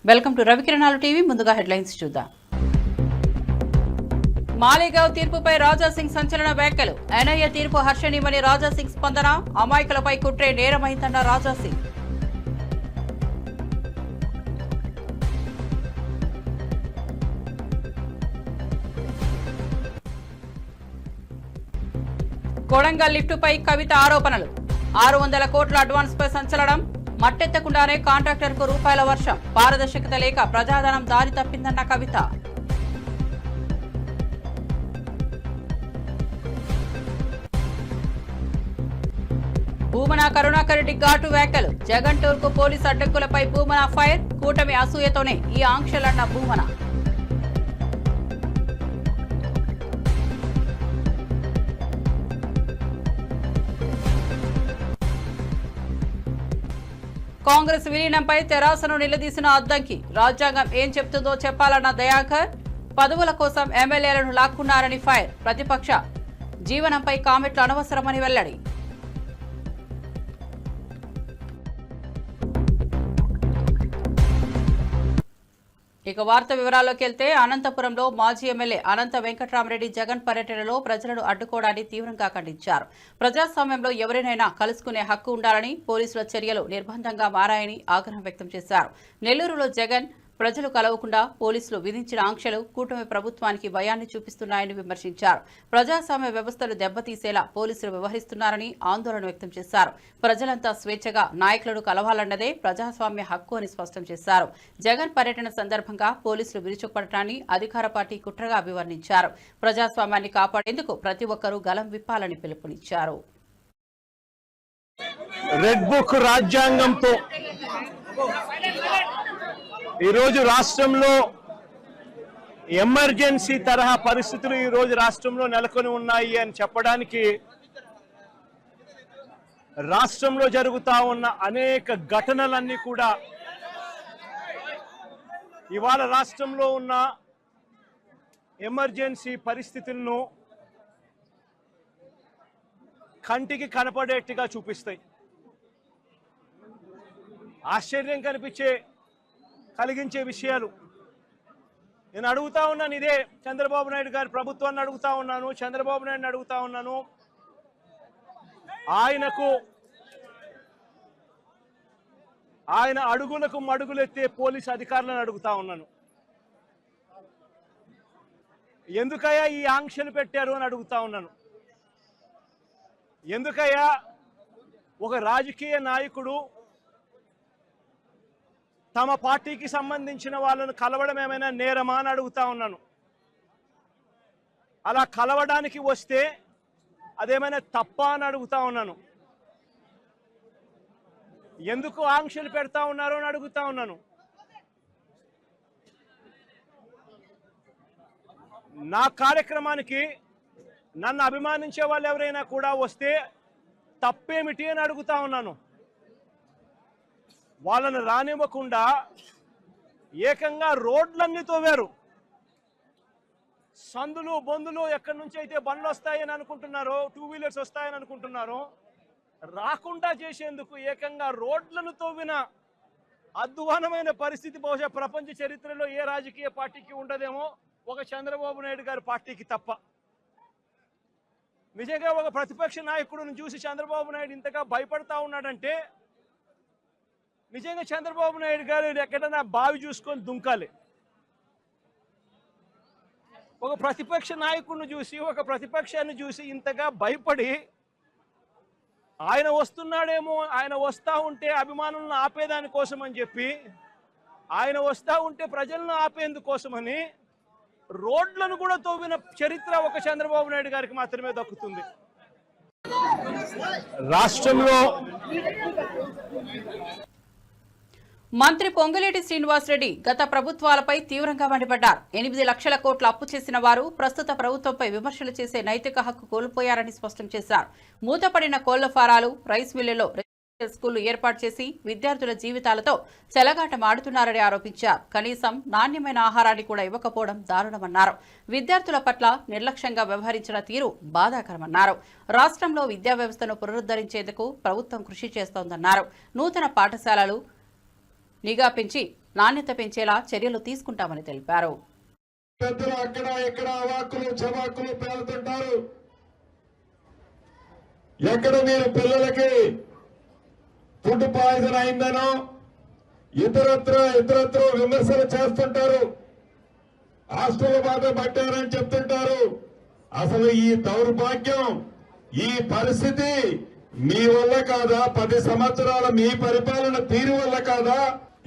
Welcome to రవికిరణాలు TV. ముందుగా headlines చూద్దాం. మాలేగావ్ తీర్పుపై రాజాసింగ్ సంచలన వ్యాఖ్యలు. ఎన్ఐఏ తీర్పు హర్షణీయమని రాజాసింగ్ స్పందన. అమాయకులపై కుట్రే నేరమైందన్న రాజాసింగ్. కొడంగల్ లిఫ్టుపై కవిత ఆరోపణలు. 600 కోట్ల అడ్వాన్స్ పై సంచలనం. మట్టెత్తకుండానే కాంట్రాక్టర్కు రూపాయల వర్షం. పారదర్శకత లేక ప్రజాధనం దారి తప్పిందన్న కవిత. భూమన కరుణాకర్ రెడ్డి ఘాటు వ్యాఖ్యలు. జగన్ టూర్కు పోలీసు అడ్డంకులపై భూమన ఫైర్. కూటమి అసూయతోనే ఈ ఆంక్షలన్న భూమన. కాంగ్రెస్ విలీనంపై తెరాసను నిలదీసిన అద్దంకి. రాజ్యాంగం ఏం చెప్తుందో చెప్పాలన్న దయాకర్. పదవుల కోసం ఎమ్మెల్యేలను లాక్కున్నారని ఫైర్. ప్రతిపక్ష జీవనంపై కామెంట్లు అనవసరమని వెల్లడి. ఇక వార్త వివరాల్లోకి వెళ్తే, అనంతపురంలో మాజీ ఎమ్మెల్యే అనంత వెంకట్రామరెడ్డి జగన్ పర్యటనలో ప్రజలను అడ్డుకోవడాన్ని తీవ్రంగా ఖండించారు. ప్రజాస్వామ్యంలో ఎవరినైనా కలుసుకునే హక్కు ఉండాలని, పోలీసుల చర్యలు నిర్బంధంగా మారాయని ఆగ్రహం వ్యక్తం చేశారు. నెల్లూరులో జగన్ ప్రజలు కలవకుండా పోలీసులు విధించిన ఆంక్షలు కూటమి ప్రభుత్వానికి భయాన్ని చూపిస్తున్నాయని విమర్శించారు. ప్రజాస్వామ్య వ్యవస్థలు దెబ్బతీసేలా పోలీసులు వ్యవహరిస్తున్నారని ఆందోళన వ్యక్తం చేశారు. ప్రజలంతా స్వేచ్ఛగా నాయకులను కలవాలన్నదే ప్రజాస్వామ్య హక్కు అని స్పష్టం చేశారు. జగన్ పర్యటన సందర్భంగా పోలీసులు విరుచుకుపడటాన్ని అధికార పార్టీ కుట్రగా అభివర్ణించారు. ప్రజాస్వామ్యాన్ని కాపాడేందుకు ప్రతి ఒక్కరూ గలం విప్పాలని పిలుపునిచ్చారు. రెడ్ బుక్ రాజ్యాంగంతో ఈరోజు రాష్ట్రంలో ఎమర్జెన్సీ తరహా పరిస్థితులు ఈరోజు రాష్ట్రంలో నెలకొని ఉన్నాయి అని చెప్పడానికి రాష్ట్రంలో జరుగుతా ఉన్న అనేక ఘటనలన్నీ కూడా ఇవాళ రాష్ట్రంలో ఉన్న ఎమర్జెన్సీ పరిస్థితులను కంటికి కనపడేట్టుగా చూపిస్తాయి. ఆశ్చర్యం కలిగించే విషయాలు నేను అడుగుతా ఉన్నాను. ఇదే చంద్రబాబు నాయుడు గారి ప్రభుత్వాన్ని అడుగుతా ఉన్నాను, చంద్రబాబు నాయుడుని అడుగుతా ఉన్నాను. ఆయన అడుగులకు మడుగులెత్తే పోలీసు అధికారులను అడుగుతా ఉన్నాను. ఎందుకయ్యా ఈ ఆంక్షలు పెట్టారు అని అడుగుతా ఉన్నాను. ఎందుకయ్యా ఒక రాజకీయ నాయకుడు తమ పార్టీకి సంబంధించిన వాళ్ళను కలవడం ఏమైనా నేరమా అని అడుగుతా ఉన్నాను. అలా కలవడానికి వస్తే అదేమైనా తప్ప అని అడుగుతా ఉన్నాను. ఎందుకు ఆంక్షలు పెడతా ఉన్నారు అని అడుగుతా ఉన్నాను. నా కార్యక్రమానికి నన్ను అభిమానించే వాళ్ళు ఎవరైనా కూడా వస్తే తప్పేమిటి అని అడుగుతా ఉన్నాను. వాళ్ళను రానివ్వకుండా ఏకంగా రోడ్లన్నీ తోవారు. సందులు బొందులు ఎక్కడి నుంచి అయితే బండ్లు వస్తాయని అనుకుంటున్నారో, 2 వీలర్స్ వస్తాయని అనుకుంటున్నారో, రాకుండా చేసేందుకు ఏకంగా రోడ్లను తోవిన అధ్వానమైన పరిస్థితి బహుశా ప్రపంచ చరిత్రలో ఏ రాజకీయ పార్టీకి ఉండదేమో, ఒక చంద్రబాబు నాయుడు గారి పార్టీకి తప్ప. నిజంగా ఒక ప్రతిపక్ష నాయకుడిని చూసి చంద్రబాబు నాయుడు ఇంతగా భయపడతా ఉన్నాడంటే నిజంగా చంద్రబాబు నాయుడు గారు ఎక్కడైనా బావి చూసుకొని దుంకాలి. ఒక ప్రతిపక్ష నాయకుడిని చూసి, ఒక ప్రతిపక్షాన్ని చూసి ఇంతగా భయపడి ఆయన వస్తున్నాడేమో, ఆయన వస్తూ ఉంటే అభిమానులను ఆపేదాని కోసం అని చెప్పి, ఆయన వస్తూ ఉంటే ప్రజలను ఆపేందుకోసమని రోడ్లను కూడా తవ్విన చరిత్ర ఒక చంద్రబాబు నాయుడు గారికి మాత్రమే దక్కుతుంది. రాష్ట్రంలో మంత్రి పొంగులేటి శ్రీనివాసరెడ్డి గత ప్రభుత్వాలపై తీవ్రంగా మండిపడ్డారు. 8 లక్షల కోట్ల అప్పు చేసిన వారు ప్రస్తుత ప్రభుత్వంపై విమర్శలు చేసే నైతిక హక్కు కోల్పోయారని స్పష్టం చేశారు. మూతపడిన కోళ్ల ఫారాలు, రైస్ మిల్లులో స్కూళ్లు ఏర్పాటు చేసి విద్యార్థుల జీవితాలతో చెలగాటమాడుతున్నారని ఆరోపించారు. కనీసం నాణ్యమైన ఆహారాన్ని కూడా ఇవ్వకపోవడం దారుణమన్నారు. విద్యార్థుల పట్ల నిర్లక్ష్యంగా వ్యవహరించిన తీరు బాధాకరమన్నారు. రాష్ట్రంలో విద్యా వ్యవస్థను పునరుద్ధరించేందుకు ప్రభుత్వం కృషి చేస్తోందన్నారు. నూతన పాఠశాలలు నిఘా పెంచి నాణ్యత పెంచేలా చర్యలు తీసుకుంటామని తెలిపారు. అక్కడ ఎక్కడ అవాక్కులు చవాకులు పేలుతుంటారు. ఎక్కడ మీరు పిల్లలకి ఫుడ్ పాయిజన్ అయిందనో ఇతరత్ర విమర్శలు చేస్తుంటారు. హాస్టల్ బాధ పట్టారని చెప్తుంటారు. అసలు ఈ దౌర్భాగ్యం, ఈ పరిస్థితి మీ వల్ల కాదా? 10 సంవత్సరాల మీ పరిపాలన తీరు వల్ల కాదా?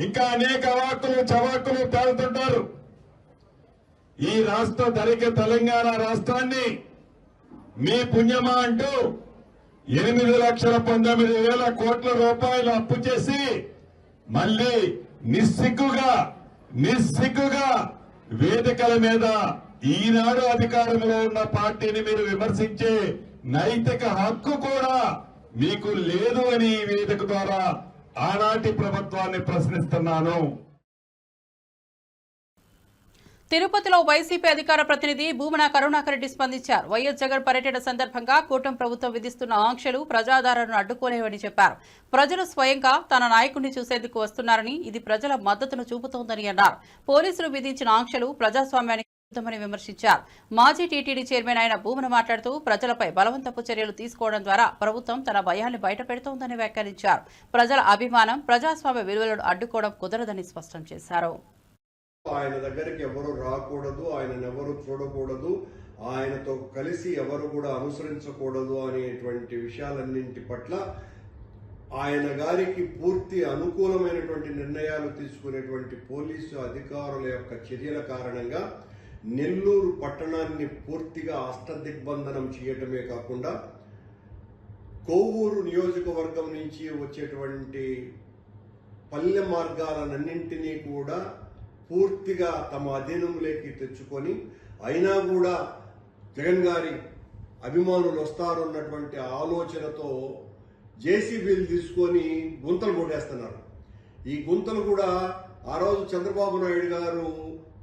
ఇంకా అనేక అవాక్కులు చవాకులు పేలుతుంటారు. ఈ రాష్ట్ర ధరిక తెలంగాణ రాష్ట్రాన్ని మీ పుణ్యమా అంటూ 8,19,000 కోట్ల రూపాయలు అప్పు చేసి మళ్ళీ నిస్సిగ్గుగా వేదికల మీద ఈనాడు అధికారంలో ఉన్న పార్టీని మీరు విమర్శించే నైతిక హక్కు కూడా మీకు లేదు అని ఈ వేదిక ద్వారా ఆనాటి ప్రభుత్వాన్ని ప్రశ్నిస్తున్నాను. తిరుపతిలో వైసీపీ అధికార ప్రతినిధి భూమన కరుణాకర్ రెడ్డి స్పందించారు. వైఎస్ జగన్ పర్యటన సందర్భంగా కూటమి ప్రభుత్వం విధిస్తున్న ఆంక్షలు ప్రజాదరణను అడ్డుకోలేవని చెప్పారు. ప్రజలు స్వయంగా తన నాయకుడిని చూసేందుకు వస్తున్నారని, ఇది ప్రజల మద్దతును చూపుతోందని అన్నారు. పోలీసులు విధించిన ఆంక్షలు ప్రజాస్వామ్యానికి విరుద్ధమని విమర్శించారు. మాజీ టీటీడీ చైర్మన్ అయిన భూమన మాట్లాడుతూ ప్రజలపై బలవంతపు చర్యలు తీసుకోవడం ద్వారా ప్రభుత్వం తన భయాన్ని బయటపెడుతోందని వ్యాఖ్యానించారు. ప్రజల అభిమానం, ప్రజాస్వామ్య విలువలను అడ్డుకోవడం కుదరదని స్పష్టం చేశారు. ఆయన దగ్గరికి ఎవరు రాకూడదు, ఆయనను ఎవరు చూడకూడదు, ఆయనతో కలిసి ఎవరు కూడా అనుసరించకూడదు అనేటువంటి విషయాలన్నింటి పట్ల ఆయన గారికి పూర్తి అనుకూలమైనటువంటి నిర్ణయాలు తీసుకునేటువంటి పోలీసు అధికారుల యొక్క చర్యల కారణంగా నెల్లూరు పట్టణాన్ని పూర్తిగా అష్టదిగ్బంధనం చేయటమే కాకుండా కొవ్వూరు నియోజకవర్గం నుంచి వచ్చేటువంటి పల్లె మార్గాలన్నింటినీ కూడా పూర్తిగా తమ అధీనంలోకి తెచ్చుకొని, అయినా కూడా జగన్ గారి అభిమానులు వస్తారు అన్నటువంటి ఆలోచనతో జేసీబీలు తీసుకొని గుంతలు కొట్టేస్తున్నారు. ఈ గుంతలు కూడా ఆ రోజు చంద్రబాబు నాయుడు గారు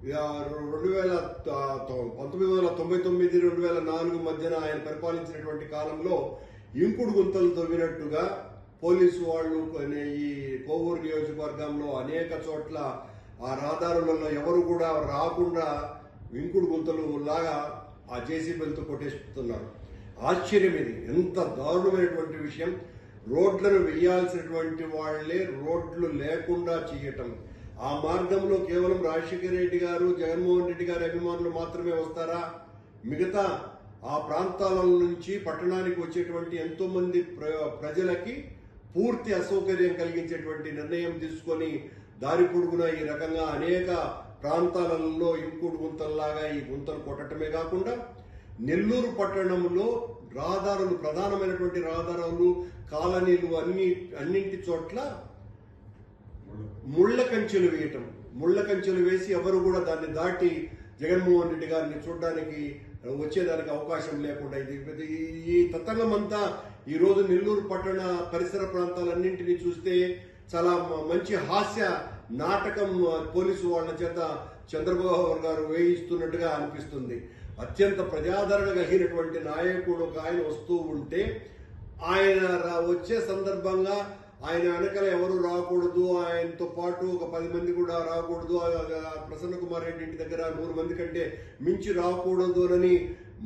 1999-2004 మధ్యన ఆయన పరిపాలించినటువంటి కాలంలో ఇంకుడు గుంతలు తవ్వినట్టుగా పోలీసు వాళ్ళు ఈ కొవ్వూరు నియోజకవర్గంలో అనేక చోట్ల ఆ రహదారులలో ఎవరు కూడా రాకుండా ఇంకుడు గుంతలు లాగా ఆ జేసీబీలతో కొట్టేస్తున్నారు. ఆశ్చర్యం ఇది, ఎంత దారుణమైనటువంటి విషయం. రోడ్లను వేయాల్సినటువంటి వాళ్లే రోడ్లు లేకుండా చేయటం. ఆ మార్గంలో కేవలం రాజశేఖర రెడ్డి గారు, జగన్మోహన్ రెడ్డి గారి అభిమానులు మాత్రమే వస్తారా? మిగతా ఆ ప్రాంతాల నుంచి పట్టణానికి వచ్చేటువంటి ఎంతో మంది ప్రజలకి పూర్తి అసౌకర్యం కలిగించేటువంటి నిర్ణయం తీసుకొని దారి పొడుగున ఈ రకంగా అనేక ప్రాంతాలలో ఇంకుడు గుంతల్లాగా ఈ గుంతలు కొట్టడమే కాకుండా నెల్లూరు పట్టణంలో రహదారులు, ప్రధానమైనటువంటి రహదారులు, కాలనీలు అన్నింటి చోట్ల ముళ్ల కంచెలు వేయటం. ముళ్ల కంచెలు వేసి ఎవరు కూడా దాన్ని దాటి జగన్మోహన్ రెడ్డి గారిని చూడడానికి వచ్చేదానికి అవకాశం లేకుండా ఈ తతంగం అంతా ఈ రోజు నెల్లూరు పట్టణ పరిసర ప్రాంతాలన్నింటినీ చూస్తే చాలా మంచి హాస్య నాటకం పోలీసు వాళ్ళ చేత చంద్రబాబు గారు వేయిస్తున్నట్టుగా అనిపిస్తుంది. అత్యంత ప్రజాదరణ కలిగినటువంటి నాయకుడు ఒక ఆయన వస్తూ ఉంటే ఆయన వచ్చే సందర్భంగా ఆయన వెనకాల ఎవరు రాకూడదు, ఆయనతో పాటు ఒక 10 మంది కూడా రాకూడదు, ప్రసన్న కుమార్ రెడ్డి ఇంటి దగ్గర 100 మంది కంటే మించి రాకూడదు అని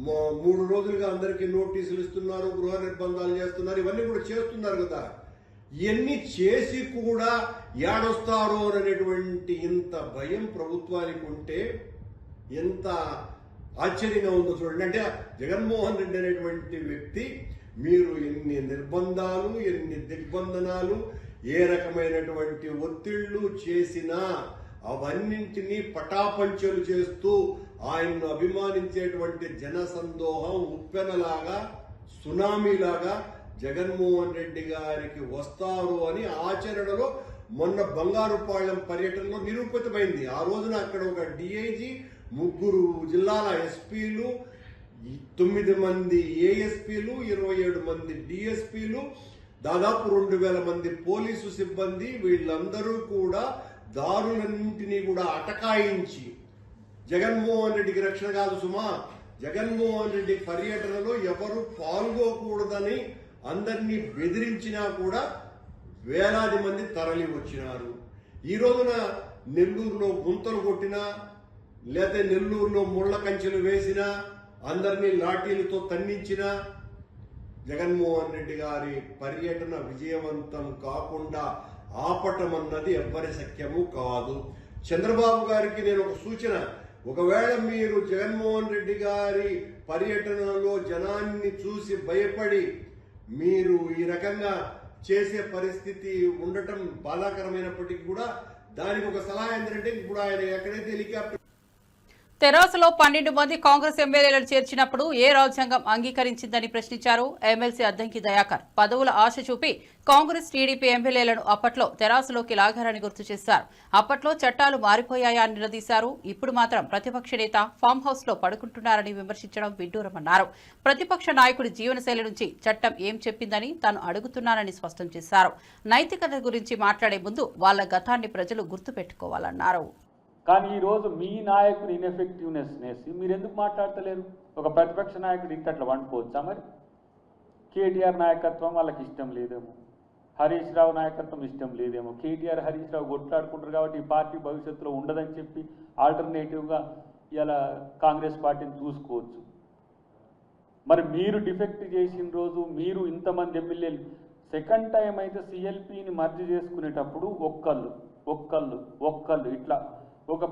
3 రోజులుగా అందరికీ నోటీసులు ఇస్తున్నారు, గృహ నిర్బంధాలు చేస్తున్నారు. ఇవన్నీ కూడా చేస్తున్నారు కదా. ఇవన్నీ చేసి కూడా ఏడొస్తారో అనేటువంటి ఇంత భయం ప్రభుత్వానికి ఉంటే ఎంత ఆశ్చర్యంగా ఉందో చూడండి. అంటే జగన్మోహన్ రెడ్డి అనేటువంటి వ్యక్తి మీరు ఎన్ని నిర్బంధాలు, ఎన్ని దిగ్బంధనాలు, ఏ రకమైనటువంటి ఒత్తిళ్లు చేసినా అవన్నింటినీ పటాపంచలు చేస్తూ ఆయన్ను అభిమానించేటువంటి జనసందోహం ఉప్పెనలాగా, సునామీలాగా జగన్మోహన్ రెడ్డి గారికి వస్తారు అని ఆచరణలో మొన్న బంగారుపాళ్యం పర్యటనలో నిరూపితమైంది. ఆ రోజున అక్కడ ఒక డిఐజీ, 3 జిల్లాల ఎస్పీలు, 9 మంది ఏఎస్పీలు, 27 మంది డిఎస్పీలు, దాదాపు 2000 మంది పోలీసు సిబ్బంది, వీళ్ళందరూ కూడా దారులన్నింటినీ కూడా అటకాయించి జగన్మోహన్ రెడ్డికి రక్షణ కాదు సుమా, జగన్మోహన్ రెడ్డి పర్యటనలో ఎవరు పాల్గొకూడదని అందరినీ బెదిరించినా కూడా వేలాది మంది తరలి వచ్చినారు. ఈ రోజున నెల్లూరులో గుంతలు కొట్టినా లేదా నెల్లూరులో ముళ్ల కంచెలు వేసినా అందరినీ లాఠీలతో తన్నించినా జగన్మోహన్ రెడ్డి గారి పర్యటన విజయవంతం కాకుండా ఆపటం అన్నది ఎవ్వరి శక్యము కాదు. చంద్రబాబు గారికి నేను ఒక సూచన, ఒకవేళ మీరు జగన్మోహన్ రెడ్డి గారి పర్యటనలో జనాన్ని చూసి భయపడి మీరు ఈ రకంగా చేసే పరిస్థితి ఉండటం బాధాకరమైనప్పటికీ కూడా దానికి ఒక సలహా ఏంటంటే ఇప్పుడు ఆయన ఎక్కడైతే హెలికాప్టర్ తెరాసలో 12 మంది కాంగ్రెస్ ఎమ్మెల్యేలను చేర్చినప్పుడు ఏ రాజ్యాంగం అంగీకరించిందని ప్రశ్నించారు ఎమ్మెల్సీ అద్దంకి దయాకర్. పదవుల ఆశ చూపి కాంగ్రెస్ టీడీపీ ఎమ్మెల్యేలను అప్పట్లో తెరాసలోకి లాగారని గుర్తు చేశారు. అప్పట్లో చట్టాలు మారిపోయాయా అని నిలదీశారు. ఇప్పుడు మాత్రం ప్రతిపక్ష నేత ఫామ్ హౌస్ లో పడుకుంటున్నారని విమర్శించడం విడ్డూరమన్నారు. ప్రతిపక్ష నాయకుడి జీవనశైలి నుంచి చట్టం ఏం చెప్పిందని తాను అడుగుతున్నానని స్పష్టం చేశారు. నైతికత గురించి మాట్లాడే ముందు వాళ్ల గతాన్ని ప్రజలు గుర్తుపెట్టుకోవాలన్నారు. కానీ ఈరోజు మీ నాయకుని ఇన్ఎఫెక్టివ్నెస్ నేసి మీరు ఎందుకు మాట్లాడతలేరు? ఒక ప్రతిపక్ష నాయకుడు ఇంకట్లా వండుకోవచ్చా? మరి కేటీఆర్ నాయకత్వం వాళ్ళకి ఇష్టం లేదేమో, హరీష్ రావు నాయకత్వం ఇష్టం లేదేమో. కేటీఆర్ హరీష్ రావు కొట్లాడుకుంటారు కాబట్టి ఈ పార్టీ భవిష్యత్తులో ఉండదని చెప్పి ఆల్టర్నేటివ్గా ఇలా కాంగ్రెస్ పార్టీని చూసుకోవచ్చు. మరి మీరు డిఫెక్ట్ చేసిన రోజు మీరు ఇంతమంది ఎమ్మెల్యేలు సెకండ్ టైం అయితే సిఎల్పిని మర్జీ చేసుకునేటప్పుడు ఒక్కళ్ళు ఇట్లా ఒక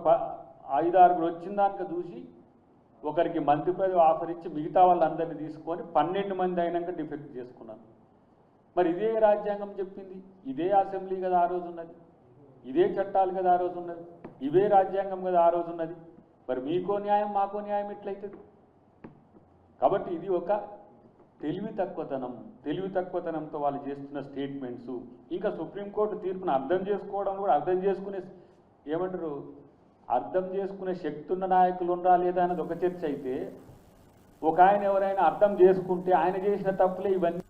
5-6 వచ్చిన దానికి చూసి ఒకరికి మంత్రి పదవి ఆఫర్ ఇచ్చి మిగతా వాళ్ళందరినీ తీసుకొని 12 మంది అయినాక డిఫెక్ట్ చేసుకున్నారు. మరి ఇదే రాజ్యాంగం చెప్పింది, ఇదే అసెంబ్లీ కదా ఆ రోజు ఉన్నది, ఇదే చట్టాలు కదా ఆ రోజు ఉన్నది, ఇవే రాజ్యాంగం కదా ఆ రోజు ఉన్నది. మరి మీకో న్యాయం మాకో న్యాయం ఎట్లయితుంది? కాబట్టి ఇది ఒక తెలివి తక్కువతనంతో వాళ్ళు చేస్తున్న స్టేట్మెంట్స్. ఇంకా సుప్రీంకోర్టు తీర్పును అర్థం చేసుకోవడం కూడా అర్థం చేసుకునే శక్తి ఉన్న నాయకులు ఉండరా లేదా అనేది ఒక చర్చ అయితే, ఒక ఆయన ఎవరైనా అర్థం చేసుకుంటే ఆయన చేసిన తప్పులే ఇవన్నీ.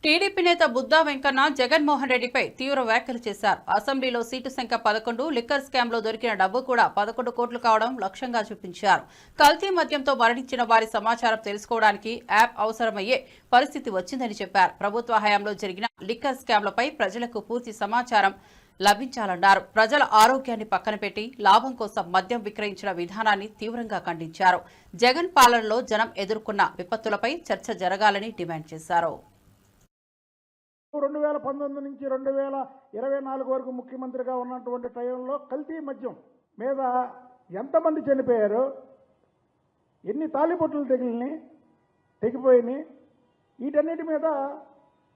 టీడీపీ నేత బుద్దా వెంకన్న జగన్మోహన్ రెడ్డిపై తీవ్ర వ్యాఖ్యలు చేశారు. అసెంబ్లీలో సీటు సంఖ్య 11, లిక్కర్ స్కామ్ లో దొరికిన డబ్బు కూడా 11 కోట్లు కావడం లక్ష్యంగా చూపించారు. కల్తీ మద్యంతో మరణించిన వారి సమాచారం తెలుసుకోవడానికి యాప్ అవసరమయ్యే పరిస్థితి వచ్చిందని చెప్పారు. ప్రభుత్వ హయాంలో జరిగిన లిక్కర్ స్కామ్లపై ప్రజలకు పూర్తి సమాచారం లభించాలన్నారు. ప్రజల ఆరోగ్యాన్ని పక్కన పెట్టి లాభం కోసం మద్యం విక్రయించిన విధానాన్ని తీవ్రంగా ఖండించారు. జగన్ పాలనలో జనం ఎదుర్కొన్న విపత్తులపై చర్చ జరగాలని డిమాండ్ చేశారు. 2019 నుంచి 2024 వరకు ముఖ్యమంత్రిగా ఉన్నటువంటి టైంలో కల్తీ మద్యం మీద ఎంతమంది చనిపోయారు, ఎన్ని తాలిబొట్టులు తెగిపోయినాయి, వీటన్నిటి మీద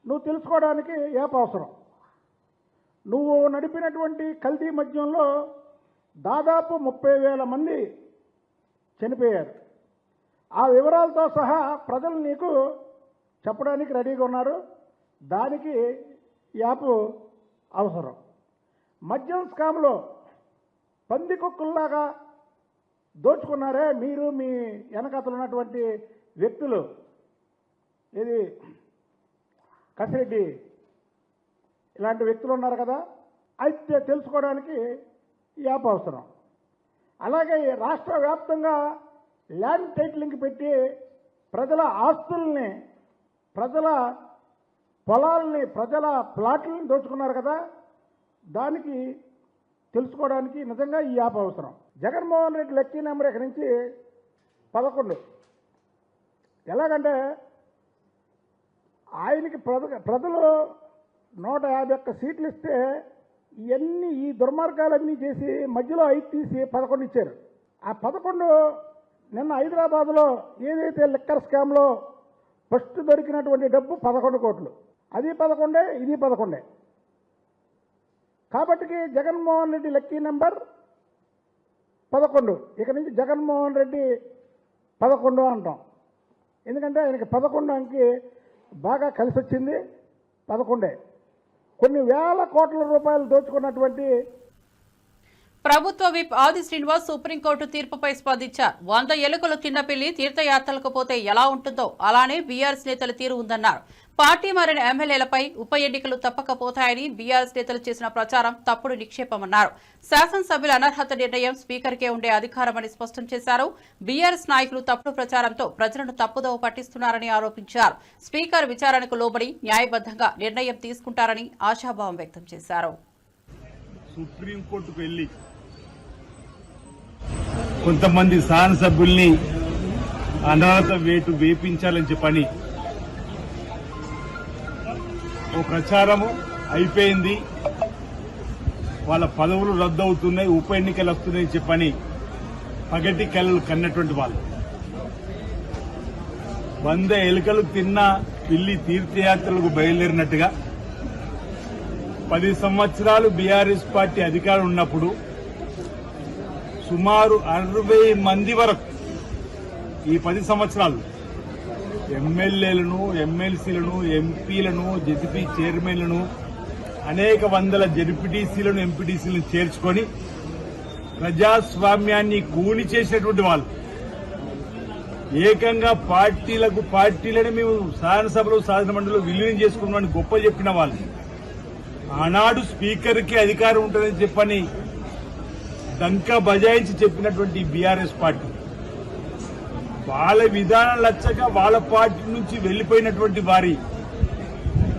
నువ్వు తెలుసుకోవడానికి యాప్ అవసరం. నువ్వు నడిపినటువంటి కల్తీ మద్యంలో దాదాపు 30,000 మంది చనిపోయారు. ఆ వివరాలతో సహా ప్రజలు నీకు చెప్పడానికి రెడీగా ఉన్నారు. దానికి యాప్ అవసరం. మద్యం స్కామ్లో పందికొక్కుల్లాగా దోచుకున్నారే మీరు, మీ వెనకతలు ఉన్నటువంటి వ్యక్తులు, ఇది కసిరెడ్డి ఇలాంటి వ్యక్తులు ఉన్నారు కదా, అయితే తెలుసుకోవడానికి యాప్ అవసరం. అలాగే రాష్ట్ర వ్యాప్తంగా ల్యాండ్ టైటిలింగ్ పెట్టి ప్రజల ఆస్తుల్ని, ప్రజల పొలాలని, ప్రజల ప్లాట్లని దోచుకున్నారు కదా, దానికి తెలుసుకోవడానికి నిజంగా ఈ యాప్ అవసరం. జగన్మోహన్ రెడ్డి లక్కీ నెంబర్ ఇక్కడి నుంచి 11. ఎలాగంటే ఆయనకి ప్రజలు 151 సీట్లు ఇస్తే ఇవన్నీ ఈ దుర్మార్గాలన్నీ చేసి మధ్యలో 5 తీసి 11 ఇచ్చారు. ఆ 11 నిన్న హైదరాబాద్లో ఏదైతే లిక్కర్ స్కామ్లో ఫస్ట్ దొరికినటువంటి డబ్బు 11 కోట్లు, అది 11, ఇది 11. కాబట్టి జగన్మోహన్ రెడ్డి లక్కీ నెంబర్ 11. ఇక నుంచి జగన్మోహన్ రెడ్డి 11 అంటాం. ఎందుకంటే ఆయనకి 11 అంకి బాగా కలిసి వచ్చింది. 11 కొన్ని వేల కోట్ల రూపాయలు దోచుకున్నటువంటి ప్రభుత్వ విప్ ఆది శ్రీనివాస్ సుప్రీంకోర్టు తీర్పుపై స్పందించారు. 100 ఎలుకలు తిన్న పిల్లి తీర్థయాత్రలకు పోతే ఎలా ఉంటుందో అలానే బీఆర్ఎస్ నేతల తీరు ఉందన్నారు. పార్టీ మారిన ఎమ్మెల్యేలపై ఉప ఎన్నికలు తప్పకపోతాయని బీఆర్ఎస్ నేతలు చేసిన ప్రచారం తప్పుడు నిక్షేపమన్నారు. శాసనసభ్యుల అనర్హత నిర్ణయం స్పీకర్కే ఉండే అధికారమని స్పష్టం చేశారు. బీఆర్ఎస్ నాయకులు తప్పుడు ప్రచారంతో ప్రజలను తప్పుదోవ పట్టిస్తున్నారని ఆరోపించారు. స్పీకర్ విచారణకు లోబడి న్యాయబద్ధంగా నిర్ణయం తీసుకుంటారని ఆశాభావం వ్యక్తం చేశారు. సుప్రీంకోర్టుకు వెళ్లి కొంతమంది శాసనసభ్యుల్ని అనర్హత వేటు వేపించాలని చెప్పని ఓ ప్రచారము అయిపోయింది, వాళ్ళ పదవులు రద్దు అవుతున్నాయి, ఉప ఎన్నికలు వస్తున్నాయని చెప్పని పగటి కలలు కన్నటువంటి వాళ్ళు 100 ఎలుకలు తిన్న పిల్లి తీర్థయాత్రలకు బయలుదేరినట్టుగా 10 సంవత్సరాలు బీఆర్ఎస్ పార్టీ అధికారం ఉన్నప్పుడు సుమారు 60 మంది వరకు ఈ 10 సంవత్సరాలు ఎమ్మెల్యేలను, ఎమ్మెల్సీలను, ఎంపీలను, జెడ్పీ చైర్మన్లను, అనేక వందల జెడ్పీటీసీలను, ఎంపీటీసీలను చేర్చుకొని ప్రజాస్వామ్యాన్ని కూని చేసినటువంటి వాళ్ళు, ఏకంగా పార్టీలను మేము శాసనసభలో శాసనమండలిలో విలీనం చేసుకున్నామని గొప్ప చెప్పిన వాళ్ళు, ఆనాడు స్పీకర్కి అధికారం ఉంటుందని చెప్పని డంకా బజాయించి చెప్పినటువంటి బీఆర్ఎస్ పార్టీ వాళ్ళ విధానం లచ్చక వాళ్ళ పార్టీ నుంచి వెళ్లిపోయినటువంటి వారి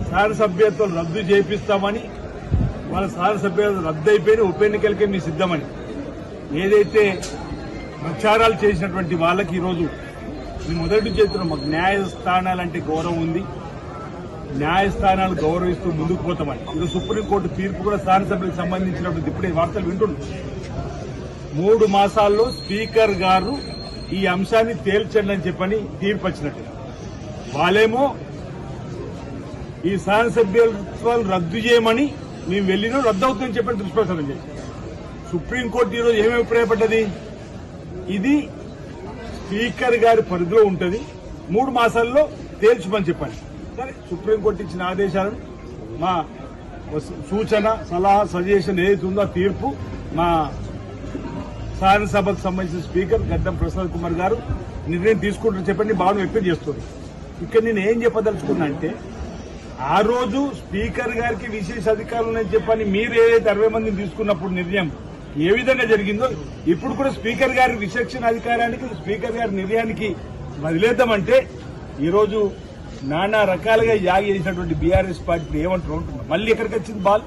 శాసనసభ్యత్వం రద్దు చేపిస్తామని, వాళ్ళ శాసనసభ్యత్వం రద్దు అయిపోయిన ఉప ఎన్నికలకే మీ సిద్ధమని ఏదైతే ప్రచారాలు చేసినటువంటి వాళ్ళకి ఈరోజు మేము మొదటి చేస్తున్నాం. మాకు న్యాయస్థానాలంటే గౌరవం ఉంది, న్యాయస్థానాలు గౌరవిస్తూ ముందుకు పోతామని. ఇది సుప్రీంకోర్టు తీర్పు కూడా శాసనసభ్యులకు సంబంధించినటువంటి ఇప్పుడే వార్తలు వింటున్నాం. 3 మాసాల్లో స్పీకర్ గారు ఈ అంశాన్ని తేల్చండి అని చెప్పని తీర్పు వచ్చినట్టుగా, వాళ్ళేమో ఈ శాసనసభ్యత్వాలు రద్దు చేయమని మేము వెళ్ళినా రద్దు అవుతుందని చెప్పని దుష్ప్రచారం చేశారు. సుప్రీంకోర్టు ఈరోజు ఏమి అభిప్రాయపడ్డది, ఇది స్పీకర్ గారి పరిధిలో ఉంటుంది, 3 మాసాల్లో తేల్చమని చెప్పండి. సరే, సుప్రీంకోర్టు ఇచ్చిన ఆదేశాలను మా సూచన, సలహా, సజెషన్ ఏదైతే ఉందో ఆ తీర్పు మా శాసనసభకు సంబంధించిన స్పీకర్ గడ్డం ప్రసాద్ కుమార్ గారు నిర్ణయం తీసుకుంటారని చెప్పండి భావన వ్యక్తం చేస్తున్నారు. ఇక్కడ నేను ఏం చెప్పదలుచుకున్నా అంటే, ఆ రోజు స్పీకర్ గారికి విశేష అధికారులు ఉన్నాయని చెప్పని మీరు ఏదైతే 60 మందిని తీసుకున్నప్పుడు నిర్ణయం ఏ విధంగా జరిగిందో, ఇప్పుడు కూడా స్పీకర్ గారి విచక్షణ అధికారానికి, స్పీకర్ గారి నిర్ణయానికి వదిలేద్దామంటే ఈరోజు నానా రకాలుగా యాగి చేసినటువంటి బీఆర్ఎస్ పార్టీ ఏమంటారు ఉంటున్నారు. మళ్ళీ ఎక్కడికి వచ్చింది బాల్?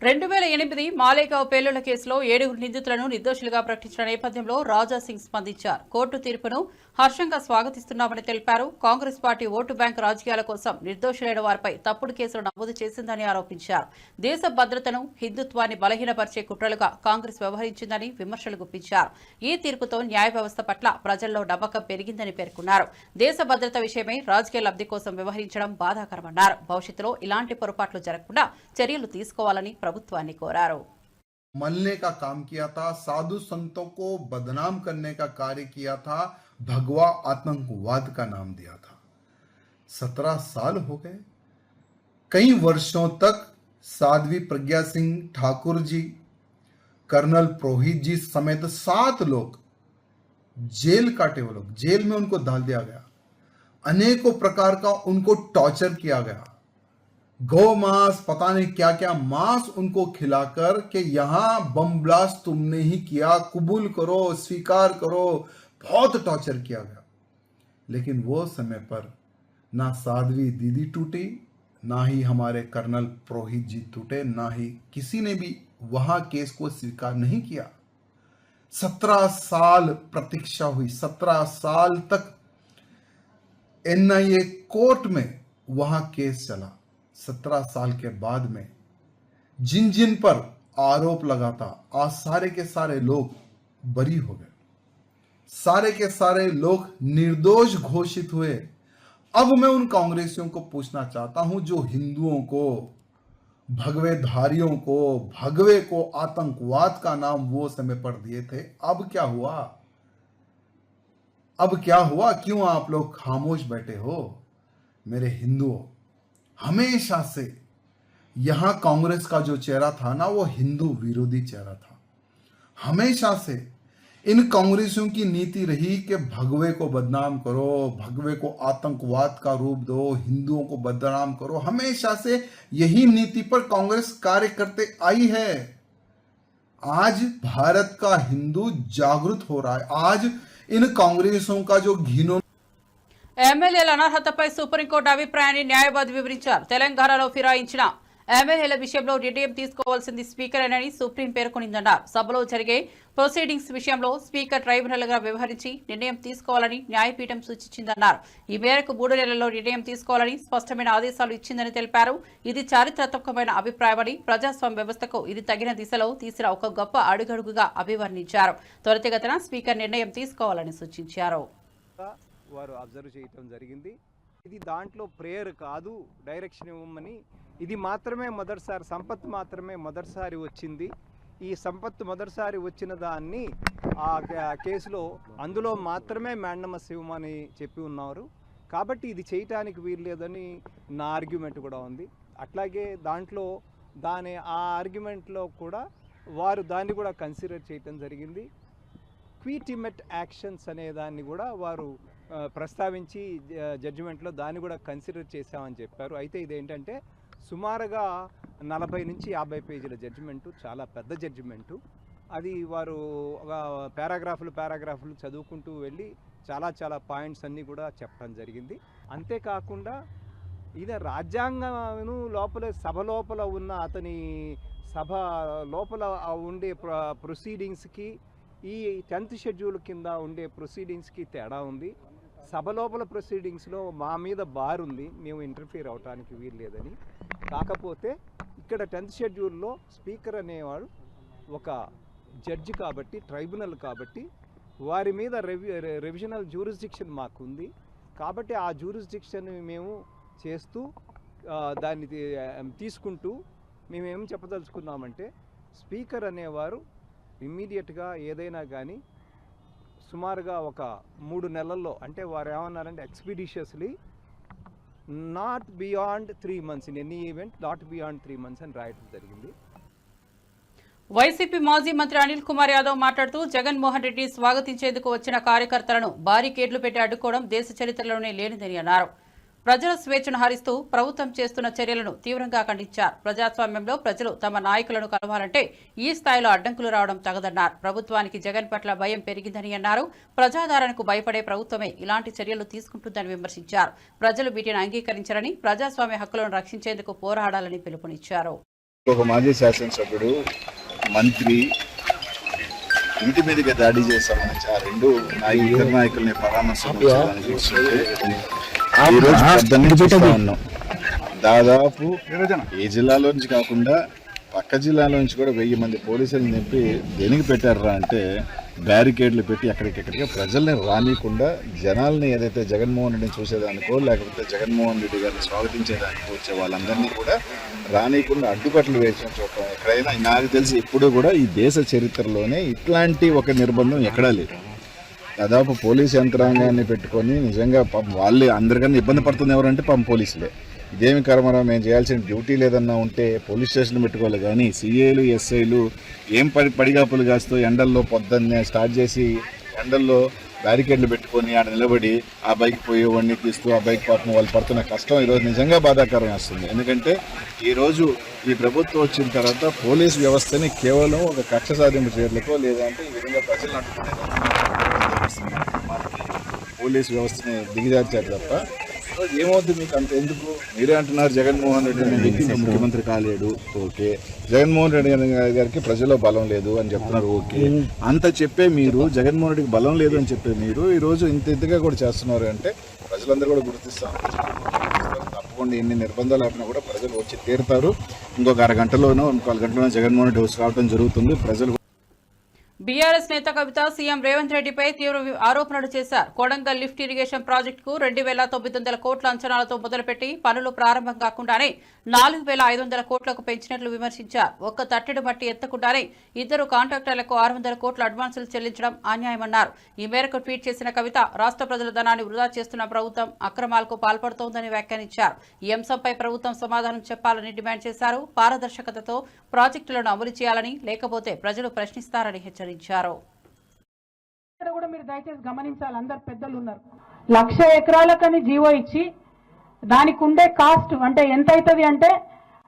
2008 మాలేగావ్ పేలుళ్ల కేసులో 7 నిందితులను నిర్దోషులుగా ప్రకటించిన నేపథ్యంలో రాజా సింగ్ స్పందించారు. కోర్టు తీర్పును హర్షంగా స్వాగతిస్తున్నామని తెలిపారు. కాంగ్రెస్ పార్టీ ఓటు బ్యాంకు రాజకీయాల కోసం నిర్దోషులైన వారిపై తప్పుడు కేసులు నమోదు చేసిందని ఆరోపించారు. దేశ భద్రతను, హిందుత్వాన్ని బలహీనపరిచే కుట్రలుగా కాంగ్రెస్ వ్యవహరించిందని విమర్శలు గుప్పించారు. ఈ తీర్పుతో న్యాయ వ్యవస్థ పట్ల ప్రజల్లో నమ్మకం పెరిగిందని పేర్కొన్నారు. దేశ భద్రత విషయమై రాజకీయ లబ్ధి కోసం వ్యవహరించడం బాధాకరమన్నారు. భవిష్యత్తులో ఇలాంటి పొరపాట్లు జరగకుండా చర్యలు తీసుకోవాలని ప్రభుత్వాన్ని కోరారు. मलने का काम किया था, साधु संतों को बदनाम करने का कार्य किया था, भगवा आतंकवाद का नाम दिया था। 17 साल हो गए। कई वर्षों तक साध्वी प्रज्ञा सिंह ठाकुर जी, कर्नल पुरोहित जी समेत 7 लोग जेल काटे, वो लोग जेल में उनको डाल दिया गया। अनेकों प्रकार का उनको टॉर्चर किया गया। गौ मांस, पता नहीं क्या क्या मांस उनको खिलाकर कि यहां बम ब्लास्ट तुमने ही किया, कबूल करो, स्वीकार करो, बहुत टॉर्चर किया गया। लेकिन वो समय पर ना साध्वी दीदी टूटी, ना ही हमारे कर्नल पुरोहित जी टूटे, ना ही किसी ने भी वहां केस को स्वीकार नहीं किया। 17 साल प्रतीक्षा हुई, 17 साल तक NIA कोर्ट में वहां केस चला। 17 साल के बाद में जिन जिन पर आरोप लगा था, आज सारे के सारे लोग बरी हो गए, सारे के सारे लोग निर्दोष घोषित हुए। अब मैं उन कांग्रेसियों को पूछना चाहता हूं जो हिंदुओं को, भगवेधारियों को, भगवे को आतंकवाद का नाम वो समय पर दिए थे, अब क्या हुआ? अब क्या हुआ? क्यों आप लोग खामोश बैठे हो? मेरे हिंदुओं, हमेशा से यहां कांग्रेस का जो चेहरा था ना, वो हिंदू विरोधी चेहरा था। हमेशा से इन कांग्रेसियों की नीति रही कि भगवे को बदनाम करो, भगवे को आतंकवाद का रूप दो, हिंदुओं को बदनाम करो। हमेशा से यही नीति पर कांग्रेस कार्य करते आई है। आज भारत का हिंदू जागृत हो रहा है। आज इन कांग्रेसों का जो घिनौना ఎమ్మెల్యేల అనర్హతపై సుప్రీంకోర్టు అభిప్రాయాన్ని న్యాయవాది వివరించారు. తెలంగాణలో ఫిరాయించిన ఎమ్మెల్యేల విషయంలో నిర్ణయం తీసుకోవాల్సింది స్పీకరేనని సుప్రీం పేర్కొనిందన్నారు. సభలో జరిగే ప్రొసీడింగ్స్ విషయంలో స్పీకర్ ట్రైబ్యునల్ గా వ్యవహరించి నిర్ణయం తీసుకోవాలని న్యాయపీఠం సూచించిందన్నారు. ఈ మేరకు 3 నెలల్లో నిర్ణయం తీసుకోవాలని స్పష్టమైన ఆదేశాలు ఇచ్చిందని తెలిపారు. ఇది చారిత్రాత్మకమైన అభిప్రాయమని, ప్రజాస్వామ్య వ్యవస్థకు ఇది తగిన దిశలో తీసిన ఒక గొప్ప అడుగడుగుగా అభివర్ణించారు. త్వరితగతిన స్పీకర్ నిర్ణయం తీసుకోవాలని సూచించారు. వారు అబ్జర్వ్ చేయటం జరిగింది. ఇది దాంట్లో ప్రేయర్ కాదు, డైరెక్షన్ ఇవ్వమని. ఇది మాత్రమే మొదటిసారి, సంపత్ మాత్రమే మొదటిసారి వచ్చింది. ఈ సంపత్ మొదటిసారి వచ్చిన దాన్ని ఆ కేసులో అందులో మాత్రమే మ్యాండమస్ ఇవ్వమని చెప్పి ఉన్నారు. కాబట్టి ఇది చేయటానికి వీల్లేదని నా ఆర్గ్యుమెంట్ కూడా ఉంది. అట్లాగే దాంట్లో ఆ ఆర్గ్యుమెంట్లో కూడా వారు దాన్ని కూడా కన్సిడర్ చేయటం జరిగింది. క్విటిమెట్ యాక్షన్స్ అనే దాన్ని కూడా వారు ప్రస్తావించి జడ్జిమెంట్లో దాన్ని కూడా కన్సిడర్ చేశామని చెప్పారు. అయితే ఇదేంటంటే సుమారుగా 40 నుంచి 50 పేజీల జడ్జిమెంటు, చాలా పెద్ద జడ్జిమెంటు. అది వారు పారాగ్రాఫ్లు చదువుకుంటూ వెళ్ళి చాలా పాయింట్స్ అన్నీ కూడా చెప్పడం జరిగింది. అంతేకాకుండా ఇది రాజ్యాంగం లోపల సభ లోపల ఉన్న అతని సభ లోపల ఉండే ప్రొసీడింగ్స్కి ఈ 10th షెడ్యూల్ కింద ఉండే ప్రొసీడింగ్స్కి తేడా ఉంది. సభ లోపల ప్రొసీడింగ్స్లో మా మీద బార్ ఉంది, మేము ఇంటర్ఫియర్ అవడానికి వీలు లేదని. కాకపోతే ఇక్కడ 10th షెడ్యూల్లో స్పీకర్ అనేవాడు ఒక జడ్జి కాబట్టి, ట్రైబ్యునల్ కాబట్టి వారి మీద రివిజనల్ జ్యూరిస్డిక్షన్ మాకుంది. కాబట్టి ఆ జ్యూరిస్డిక్షన్ మేము చేస్తూ దాన్ని తీసుకుంటూ మేమేం చెప్పదలుచుకున్నామంటే, స్పీకర్ అనేవారు ఇమ్మీడియట్గా ఏదైనా కానీ సుమారుగా ఒక 3 నెలల్లో, అంటే వారు ఏమన్నారంటే expeditiously not beyond 3 months, in any event not beyond 3 months అని రాయడం జరిగింది. వైసీపీ మాజీ మంత్రి అనిల్ కుమార్ యాదవ్ మాట్లాడుతూ జగన్మోహన్ రెడ్డిని స్వాగతించేందుకు వచ్చిన కార్యకర్తలను బారికేడ్లు పెట్టి అడ్డుకోవడం దేశ చరిత్రలోనే లేనిదని అన్నారు. ప్రజల స్వేచ్ఛను హరిస్తూ ప్రభుత్వం చేస్తున్న చర్యలను తీవ్రంగా ఖండించారు. ప్రజాస్వామ్యంలో ప్రజలు తమ నాయకులను కలవాలంటే ఈ స్థాయిలో అడ్డంకులు రావడం తగదన్నారు. ప్రభుత్వానికి జగన్ పట్ల భయం పెరిగిందని అన్నారు. ప్రజాదరణకు భయపడే ప్రభుత్వమే ఇలాంటి చర్యలు తీసుకుంటుందని విమర్శించారు. ప్రజలు వీటిని అంగీకరించారని, ప్రజాస్వామ్య హక్కులను రక్షించేందుకు పోరాడాలని పిలుపునిచ్చారు. ఒక మాజీ శాసనసభ్యుడు, మంత్రి ఇంటి మీదుగా దాడి చేశామని ఆ 2 ఇద్దరు నాయకుల్ని పరామర్శించడానికి ఉన్నాం. దాదాపు ఏ జిల్లాలో నుంచి కాకుండా పక్క జిల్లాలో నుంచి కూడా 1000 మంది పోలీసులను నింపి దేనికి పెట్టారా అంటే బ్యారికేడ్లు పెట్టి ఎక్కడికెక్కడికి ప్రజల్ని రానికుండా, జనాల్ని ఏదైతే జగన్మోహన్ రెడ్డిని చూసేదానికో లేకపోతే జగన్మోహన్ రెడ్డి గారిని స్వాగతించేదానికో వచ్చే వాళ్ళందరినీ కూడా రానికుండా అడ్డుకట్లు వేసిన చూడటం ఎక్కడైనా నాకు తెలిసి ఎప్పుడూ కూడా ఈ దేశ చరిత్రలోనే ఇట్లాంటి ఒక నిర్బంధం ఎక్కడా లేదు. దాదాపు పోలీస్ యంత్రాంగాన్ని పెట్టుకొని నిజంగా పాపం వాళ్ళే అందరికన్నా ఇబ్బంది పడుతుంది ఎవరంటే పాపం పోలీసులే. ఇదేమి కర్మరా, మేము చేయాల్సిన డ్యూటీ లేదన్నా ఉంటే పోలీస్ స్టేషన్ పెట్టుకోవాలి. కానీ సిఐలు, ఎస్ఐలు ఏం పడిగాపులు కాస్తూ ఎండల్లో పొద్దున్నే స్టార్ట్ చేసి ఎండల్లో బ్యారికేడ్లు పెట్టుకొని ఆడ నిలబడి ఆ బైక్ పోయేవాడిని తీస్తూ ఆ బైక్ పాపం వాళ్ళు పడుతున్న కష్టం ఈరోజు నిజంగా బాధాకరం వస్తుంది. ఎందుకంటే ఈరోజు ఈ ప్రభుత్వం వచ్చిన తర్వాత పోలీస్ వ్యవస్థని కేవలం ఒక కక్ష సాధింపు చర్యలకో లేదంటే ఈ విధంగా ప్రజలను పోలీస్ వ్యవస్థని దిగజార్చారు తప్ప ఏమవుతుంది మీకు అంత ఎందుకు? మీరే అంటున్నారు జగన్మోహన్ రెడ్డి అనే వ్యక్తి ముఖ్యమంత్రి కాలేడు, ఓకే. జగన్మోహన్ రెడ్డి గారికి ప్రజల్లో బలం లేదు అని చెప్తున్నారు, ఓకే. అంత చెప్పే మీరు జగన్మోహన్ రెడ్డికి బలం లేదు అని చెప్పే మీరు ఈరోజు ఇంతగా కూడా చేస్తున్నారు అంటే ప్రజలందరూ కూడా గుర్తిస్తారు. తప్పకుండా ఎన్ని నిర్బంధాలు ఆపినా కూడా ప్రజలు వచ్చి తీరుతారు. ఇంకొక అరగంటలోనో 4 గంటలోనో జగన్మోహన్ రెడ్డి వచ్చి రావడం జరుగుతుంది. ప్రజలు బీఆర్ఎస్ నేత కవిత సీఎం రేవంత్ రెడ్డిపై తీవ్ర ఆరోపణలు చేశారు. కొడంగల్ లిఫ్ట్ ఇరిగేషన్ ప్రాజెక్టుకు 2,900 కోట్ల అంచనాలతో మొదలుపెట్టి పనులు ప్రారంభం కాకుండానే 4,500 కోట్లకు పెంచినట్లు విమర్శించారు. ఒక్క తట్టెడు మట్టి ఎత్తకుండానే 2 కాంట్రాక్టర్లకు 600 కోట్ల అడ్వాన్సులు చెల్లించడం అన్యాయమన్నారు. ఈ మేరకు ట్వీట్ చేసిన కవిత, రాష్ట్ర ప్రజల ధనాన్ని వృధా చేస్తున్న ప్రభుత్వం అక్రమాలకు పాల్పడుతోందని వ్యాఖ్యానించారు. ఈ అంశంపై ప్రభుత్వం సమాధానం చెప్పాలని డిమాండ్ చేశారు. పారదర్శకతతో ప్రాజెక్టులను అమలు చేయాలని, లేకపోతే ప్రజలు ప్రశ్నిస్తారని హెచ్చరించారు. కూడా మీరు దయచేసి గమనించాలి, అందరు పెద్దలు ఉన్నారు. 1,00,000 ఎకరాలకని జీవో ఇచ్చి దానికి ఉండే కాస్ట్ అంటే ఎంత అవుతుంది అంటే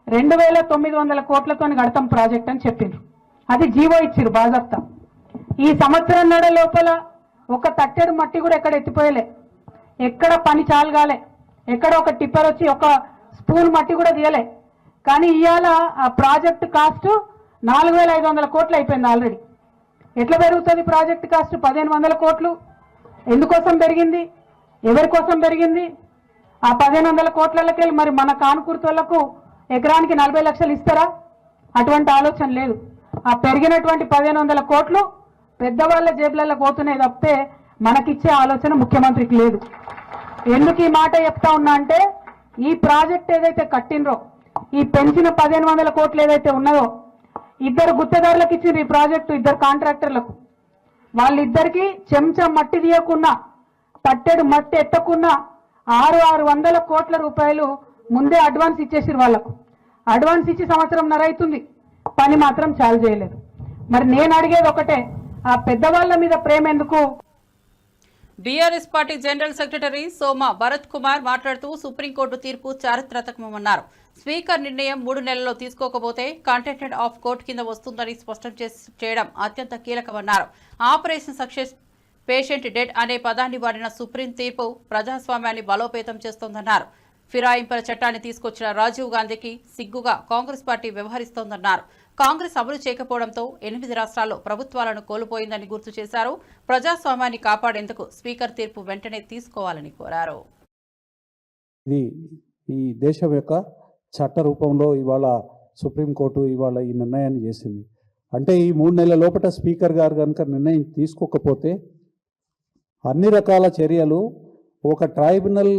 2,900 కోట్లతో కడతాం ప్రాజెక్ట్ అని చెప్పిండ్రు. అది జీవో ఇచ్చిరు బాజాప్తా. ఈ సంవత్సరం లోపల ఒక తట్టెడు మట్టి కూడా ఎక్కడ ఎత్తిపోయలే, ఎక్కడ పని చాలుగాలే, ఎక్కడ ఒక టిప్పర్ వచ్చి ఒక స్పూన్ మట్టి కూడా తీయలే. కానీ ఇవాళ ఆ ప్రాజెక్ట్ కాస్ట్ 4,500 కోట్లు అయిపోయింది ఆల్రెడీ. ఎట్లా పెరుగుతుంది ప్రాజెక్ట్ కాస్ట్? 1,500 కోట్లు. ఎందుకోసం పెరిగింది? ఎవరి కోసం పెరిగింది? ఆ 1,500 కోట్లకి మరి మన కానుకూర్తోళ్లకు ఎకరానికి 40 లక్షలు ఇస్తారా? అటువంటి ఆలోచన లేదు. ఆ పెరిగినటువంటి 1,500 కోట్లు పెద్దవాళ్ళ జేబులలో పోతున్నాయి తప్పితే మనకిచ్చే ఆలోచన ముఖ్యమంత్రికి లేదు. ఎందుకు ఈ మాట చెప్తా ఉన్నా అంటే, ఈ ప్రాజెక్ట్ ఏదైతే కట్టినరో, ఈ పెంచిన 1,500 కోట్లు ఏదైతే ఉన్నదో, ఇద్దరు గుత్తదారులకు ఇచ్చింది ఈ ప్రాజెక్టు, ఇద్దరు కాంట్రాక్టర్లకు. వాళ్ళిద్దరికి చెంచా మట్టి తీయకున్నా, తట్టెడు మట్టి ఎత్తకున్నా 600 కోట్ల రూపాయలు ముందే అడ్వాన్స్ ఇచ్చేసిరు వాళ్ళకు. అడ్వాన్స్ ఇచ్చి సంవత్సరంన్నర అవుతుంది, పని మాత్రం చాలు చేయలేదు. మరి నేను అడిగేది ఒకటే, ఆ పెద్దవాళ్ళ మీద ప్రేమ ఎందుకు? బీఆర్ఎస్ పార్టీ జనరల్ సెక్రటరీ సోమ భరత్ కుమార్ మాట్లాడుతూ సుప్రీంకోర్టు తీర్పు చారిత్రాత్మకమన్నారు. స్పీకర్ నిర్ణయం 3 నెలల్లో తీసుకోకపోతే కంటెంప్ట్ ఆఫ్ కోర్టు కింద వస్తుందని స్పష్టం చేయడం అత్యంత కీలకమన్నారు. ఆపరేషన్ సక్సెస్ పేషెంట్ డెడ్ అనే పదాన్ని వాడిన సుప్రీం తీర్పు ప్రజాస్వామ్యాన్ని బలోపేతం చేస్తోందన్నారు. ఫిరాయింపుల చట్టాన్ని తీసుకొచ్చిన రాజీవ్ గాంధీకి సిగ్గుగా కాంగ్రెస్ పార్టీ వ్యవహరిస్తోందన్నారు. కాంగ్రెస్ అమలు చేయకపోవడంతో 8 రాష్ట్రాల్లో ప్రభుత్వాలను కోల్పోయిందని గుర్తు చేశారు. ప్రజాస్వామ్యాన్ని కాపాడేందుకు స్పీకర్ తీర్పు వెంటనే తీసుకోవాలని కోరారు. ఇది ఈ దేశం యొక్క చట్ట రూపంలో ఇవాళ సుప్రీంకోర్టు ఇవాళ ఈ నిర్ణయాన్ని చేసింది. అంటే ఈ 3 నెలల లోపల స్పీకర్ గారు కనుక నిర్ణయం తీసుకోకపోతే అన్ని రకాల చర్యలు, ఒక ట్రైబ్యునల్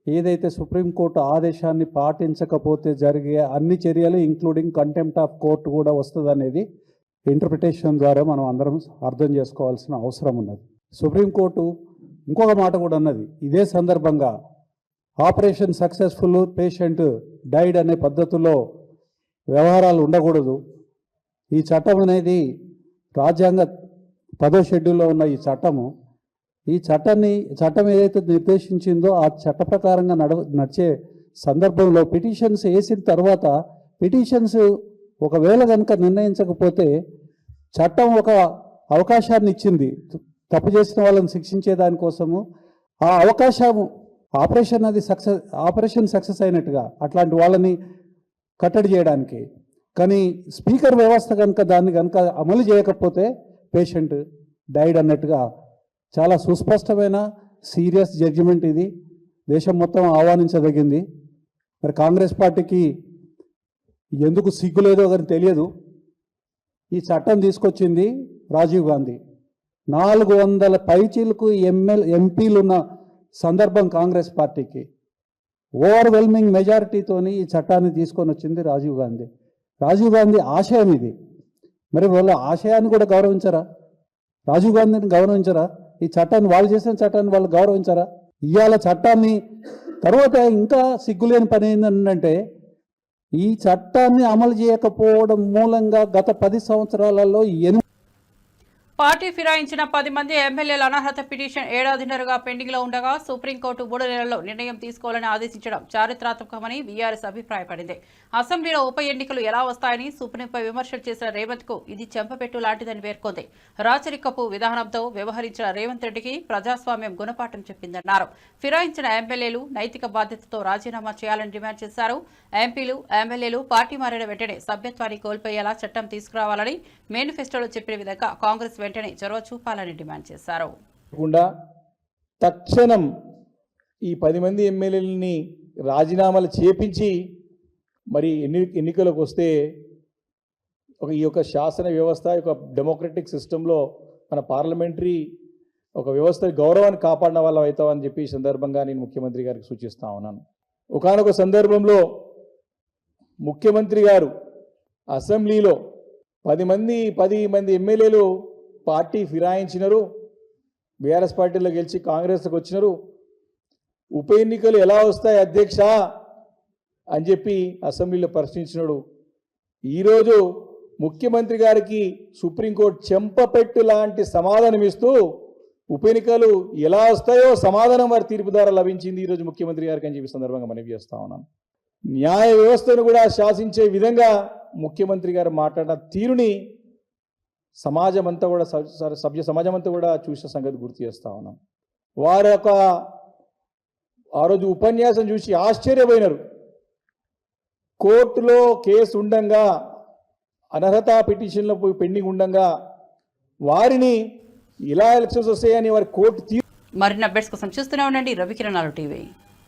ఏదైతే సుప్రీంకోర్టు ఆదేశాన్ని పాటించకపోతే జరిగే అన్ని చర్యలు ఇంక్లూడింగ్ కంటెంప్ట్ ఆఫ్ కోర్టు కూడా వస్తుందనేది ఇంటర్ప్రిటేషన్ ద్వారా మనం అందరం అర్థం చేసుకోవాల్సిన అవసరం ఉన్నది. సుప్రీంకోర్టు ఇంకొక మాట కూడా అన్నది ఇదే సందర్భంగా, ఆపరేషన్ సక్సెస్ఫుల్ పేషెంట్ డైడ్ అనే పద్ధతిలో వ్యవహారాలు ఉండకూడదు. ఈ చట్టం అనేది రాజ్యాంగ 10వ షెడ్యూల్లో ఉన్న ఈ చట్టం ఏదైతే నిర్దేశించిందో ఆ చట్ట ప్రకారంగా నడిచే సందర్భంలో పిటిషన్స్ వేసిన తర్వాత పిటిషన్స్ ఒకవేళ కనుక నిర్ణయించకపోతే చట్టం ఒక అవకాశాన్ని ఇచ్చింది తప్పు చేసిన వాళ్ళని శిక్షించే దానికోసము. ఆ అవకాశం ఆపరేషన్ సక్సెస్ అయినట్టుగా అట్లాంటి వాళ్ళని కట్టడి చేయడానికి. కానీ స్పీకర్ వ్యవస్థ దాన్ని కనుక అమలు చేయకపోతే పేషెంట్ డైడ్ అన్నట్టుగా చాలా సుస్పష్టమైన సీరియస్ జడ్జిమెంట్ ఇది. దేశం మొత్తం ఆహ్వానించదగింది. మరి కాంగ్రెస్ పార్టీకి ఎందుకు సిగ్గు లేదో కానీ తెలియదు. ఈ చట్టం తీసుకొచ్చింది రాజీవ్ గాంధీ. 400 పైచీలకు ఎంపీలున్న సందర్భం కాంగ్రెస్ పార్టీకి. ఓవర్వెల్మింగ్ మెజారిటీతోని ఈ చట్టాన్ని తీసుకొని వచ్చింది రాజీవ్ గాంధీ. రాజీవ్ గాంధీ ఆశయం ఇది. మరి వాళ్ళ ఆశయాన్ని కూడా గౌరవించరా? రాజీవ్ గాంధీని గౌరవించరా? ఈ చట్టాన్ని, వాళ్ళు చేసిన చట్టాన్ని వాళ్ళు గౌరవించరా? ఇవాళ చట్టాన్ని తర్వాత ఇంకా సిగ్గులేని పని ఏంటంటే, ఈ చట్టాన్ని అమలు చేయకపోవడం మూలంగా గత 10 సంవత్సరాలలో పార్టీ ఫిరాయించిన 10 మంది ఎమ్మెల్యేల అనర్హత పిటిషన్ ఏడాదిన్నరగా పెండింగ్ లో ఉండగా సుప్రీంకోర్టు 3 నెలల్లో నిర్ణయం తీసుకోవాలని ఆదేశించడం చారిత్రాత్మకమని బీఆర్ఎస్ అభిప్రాయపడింది. అసెంబ్లీలో ఉప ఎన్నికలు ఎలా వస్తాయని సుప్రీంపై విమర్శలు చేసిన రేవంత్ కు ఇది చెంపపెట్టు లాంటిదని పేర్కొంది. రాచరికపు విధానంతో వ్యవహరించిన రేవంత్ రెడ్డికి ప్రజాస్వామ్యం గుణపాఠం చెప్పిందన్నారు. ఫిరాయించిన ఎమ్మెల్యేలు నైతిక బాధ్యతతో రాజీనామా చేయాలని డిమాండ్ చేశారు. ఎంపీలు ఎమ్మెల్యేలు పార్టీ మారిన వెంటనే సభ్యత్వాన్ని కోల్పోయేలా చట్టం తీసుకురావాలని మేనిఫెస్టోలో చెప్పిన విధంగా కాంగ్రెస్ వెంటనే చొరవ చూపాలని డిమాండ్ చేశారు. తక్షణం ఈ 10 మంది ఎమ్మెల్యేలని రాజీనామాలు చేపించి మరి ఎన్నికలకు వస్తే ఈ యొక్క శాసన వ్యవస్థ, ఒక డెమోక్రటిక్ సిస్టంలో మన పార్లమెంటరీ ఒక వ్యవస్థ గౌరవాన్ని కాపాడిన వాళ్ళం అవుతామని చెప్పి ఈ సందర్భంగా నేను ముఖ్యమంత్రి గారికి సూచిస్తా ఉన్నాను. ఒకానొక సందర్భంలో ముఖ్యమంత్రి గారు అసెంబ్లీలో 10 మంది ఎమ్మెల్యేలు పార్టీ ఫిరాయించినారు, బీఆర్ఎస్ పార్టీలో గెలిచి కాంగ్రెస్కి వచ్చినారు, ఉప ఎన్నికలు ఎలా వస్తాయి అధ్యక్ష అని చెప్పి అసెంబ్లీలో ప్రశ్నించినాడు. ఈరోజు ముఖ్యమంత్రి గారికి సుప్రీంకోర్టు చెంపపెట్టు లాంటి సమాధానం ఇస్తూ ఉప ఎన్నికలు ఎలా వస్తాయో సమాధానం వారి తీర్పు ద్వారా లభించింది ఈరోజు ముఖ్యమంత్రి గారికి అని చెప్పి సందర్భంగా మనవి చేస్తా ఉన్నాను. న్యాయ వ్యవస్థను కూడా శాసించే విధంగా ముఖ్యమంత్రి గారు మాట్లాడిన తీరుని సమాజం అంతా కూడా సభ్య సమాజం అంతా కూడా చూసిన సంగతి గుర్తు చేస్తా ఉన్నాం. వారి యొక్క ఆ రోజు ఉపన్యాసం చూసి ఆశ్చర్యపోయినారు. కోర్టులో కేసు ఉండంగా అనర్హత పిటిషన్లో పోయి పెండింగ్ ఉండంగా వారిని ఇలా ఎలక్షన్స్ వస్తాయని వారి కోర్టు మరిన్ని అప్డేట్స్ కోసం చూస్తూనే ఉండండి రవికిరణాలు టీవీ.